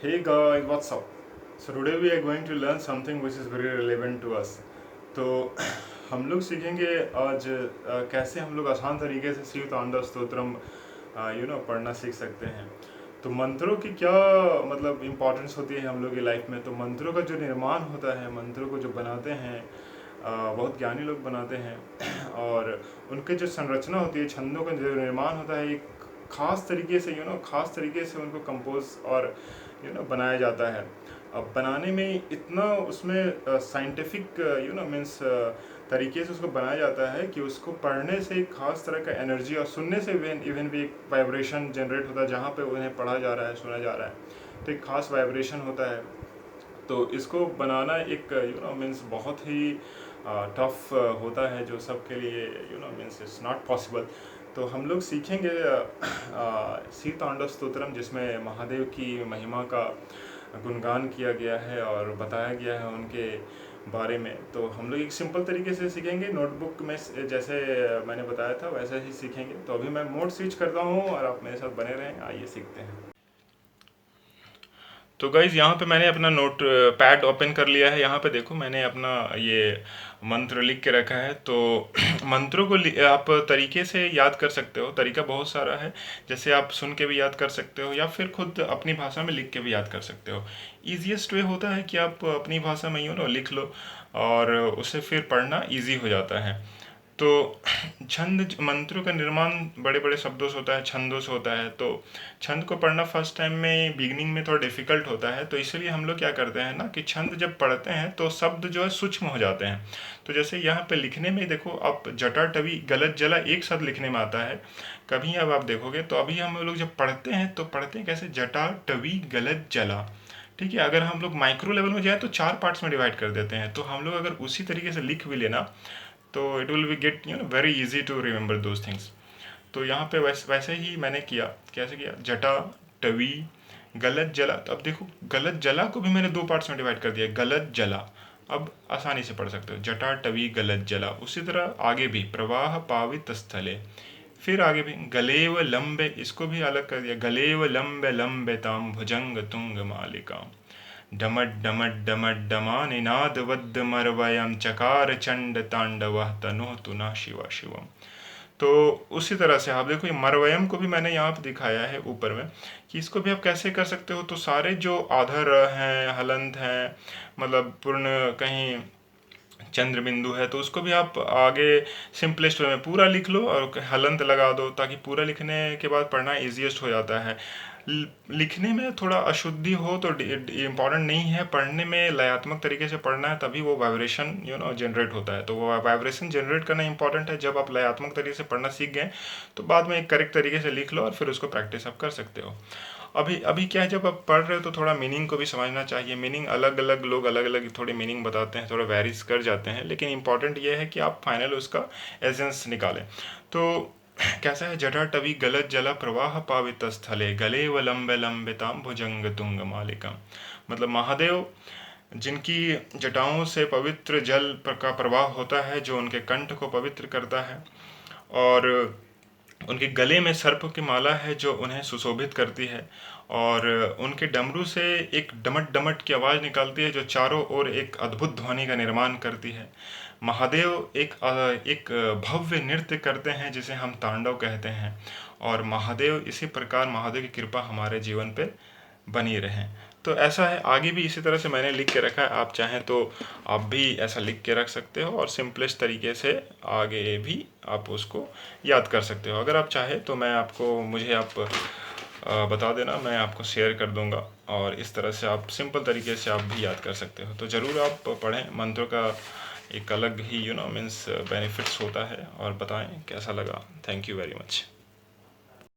Hey guys, what's up? So today we are going to learn something which is very relevant to us. तो हम लोग सीखेंगे आज कैसे हम लोग आसान तरीके से शिव तांडव स्तोत्रम पढ़ना सीख सकते हैं। तो मंत्रों की क्या मतलब इम्पोर्टेंस होती है हम लोग की लाइफ में। तो मंत्रों का जो निर्माण होता है, मंत्रों को जो बनाते हैं बहुत ज्ञानी लोग बनाते हैं और उनके जो संरचना होती है, छंदों का जो निर्माण होता है, एक खास तरीके से खास तरीके से उनको कंपोज और बनाया जाता है। अब बनाने में इतना उसमें साइंटिफिक मीन्स तरीके से उसको बनाया जाता है कि उसको पढ़ने से एक खास तरह का एनर्जी और सुनने से इवन भी एक वाइब्रेशन जनरेट होता है। जहाँ पे उन्हें पढ़ा जा रहा है, सुना जा रहा है, तो एक खास वाइब्रेशन होता है। तो इसको बनाना एक मीन्स बहुत ही टफ होता है, जो सबके लिए मीन्स इट्स नॉट पॉसिबल। तो हम लोग सीखेंगे शिव तांडव स्तोत्रम, जिसमें महादेव की महिमा का गुणगान किया गया है और बताया गया है उनके बारे में। तो हम लोग एक सिंपल तरीके से सीखेंगे, नोटबुक में जैसे मैंने बताया था वैसे ही सीखेंगे। तो अभी मैं मोड स्विच करता हूँ और आप मेरे साथ बने रहें, आइए सीखते हैं। तो गाइज़ यहाँ पे मैंने अपना नोट पैड ओपन कर लिया है। यहाँ पे देखो मैंने अपना ये मंत्र लिख के रखा है। तो मंत्रों को आप तरीके से याद कर सकते हो, तरीका बहुत सारा है। जैसे आप सुन के भी याद कर सकते हो या फिर खुद अपनी भाषा में लिख के भी याद कर सकते हो। ईजीएस्ट वे होता है कि आप अपनी भाषा में लिख लो और उसे फिर पढ़ना ईजी हो जाता है। तो छंद मंत्रों का निर्माण बड़े बड़े शब्दों से होता है, छंदों से होता है। तो छंद को पढ़ना फर्स्ट टाइम में बिगिनिंग में थोड़ा डिफिकल्ट होता है। तो इसलिए हम लोग क्या करते हैं ना कि छंद जब पढ़ते हैं तो शब्द जो है सूक्ष्म हो जाते हैं। तो जैसे यहाँ पे लिखने में देखो, आप जटा टवी गलत जला एक साथ लिखने में आता है। कभी अब आप देखोगे तो अभी हम लोग जब पढ़ते हैं तो पढ़ते हैं कैसे, जटा टवी गलत जला। ठीक है, अगर हम लोग माइक्रो लेवल में जाए तो 4 पार्ट्स में डिवाइड कर देते हैं। तो हम लोग अगर उसी तरीके से लिख भी लेना तो it will be get very easy to remember those things. तो यहाँ पे वैसे ही मैंने किया। कैसे किया, जटा टवी गलत जला। तो अब देखो गलत जला को भी मैंने 2 पार्ट्स में डिवाइड कर दिया, गलत जला। अब आसानी से पढ़ सकते हो, जटा टवी गलत जला। उसी तरह आगे भी, प्रवाह पावित स्थले। फिर आगे भी गलेव लंबे, इसको भी अलग कर दिया, गलेव लंबे लंबे ताम भुजंग तुंग मालिका। डमट डमट डमट डमा निनाद वद्द मरवयम चकार चंड तांडव तनु तुना शिवा शिवम। तो उसी तरह से आप देखो, ये मरवयम को भी मैंने यहाँ पे दिखाया है ऊपर में कि इसको भी आप कैसे कर सकते हो। तो सारे जो आधर हैं, हलंत हैं, मतलब पूर्ण कहीं चंद्र बिंदु है, तो उसको भी आप आगे सिंपलेस्ट वे में पूरा लिख लो और हलंत लगा दो, ताकि पूरा लिखने के बाद पढ़ना इजीएस्ट हो जाता है। लिखने में थोड़ा अशुद्धि हो तो इम्पॉर्टेंट नहीं है, पढ़ने में लयात्मक तरीके से पढ़ना है, तभी वो वाइब्रेशन जनरेट होता है। तो वो वाइब्रेशन जनरेट करना इंपॉर्टेंट है। जब आप लयात्मक तरीके से पढ़ना सीख गए तो बाद में एक करेक्ट तरीके से लिख लो और फिर उसको प्रैक्टिस आप कर सकते हो। अभी अभी क्या है, जब आप पढ़ रहे हो तो थोड़ा मीनिंग को भी समझना चाहिए। मीनिंग अलग अलग लोग अलग अलग थोड़ी मीनिंग बताते हैं, थोड़ा वेरीज कर जाते हैं, लेकिन इंपॉर्टेंट ये है कि आप फाइनल उसका एसेंस निकालें। तो कैसा है, जटा टवी गलत जला प्रवाह पावित स्थले गले व लंबे लंबिताम भुजंग तुंग मालिका। मतलब महादेव जिनकी जटाओं से पवित्र जल का प्रवाह होता है, जो उनके कंठ को पवित्र करता है, और उनके गले में सर्प की माला है जो उन्हें सुशोभित करती है, और उनके डमरू से एक डमट डमट की आवाज़ निकलती है जो चारों ओर एक अद्भुत ध्वनि का निर्माण करती है। महादेव एक भव्य नृत्य करते हैं जिसे हम तांडव कहते हैं। और महादेव इसी प्रकार, महादेव की कृपा हमारे जीवन पे बनी रहे। तो ऐसा है, आगे भी इसी तरह से मैंने लिख के रखा है। आप चाहें तो आप भी ऐसा लिख के रख सकते हो और सिंपलेस्ट तरीके से आगे भी आप उसको याद कर सकते हो। अगर आप चाहें तो मुझे आप बता देना, मैं आपको शेयर कर दूंगा और इस तरह से आप सिंपल तरीके से आप भी याद कर सकते हो। तो ज़रूर आप पढ़ें, मंत्रों का एक अलग ही मीन्स बेनिफिट्स होता है। और बताएं कैसा लगा। Thank you very much.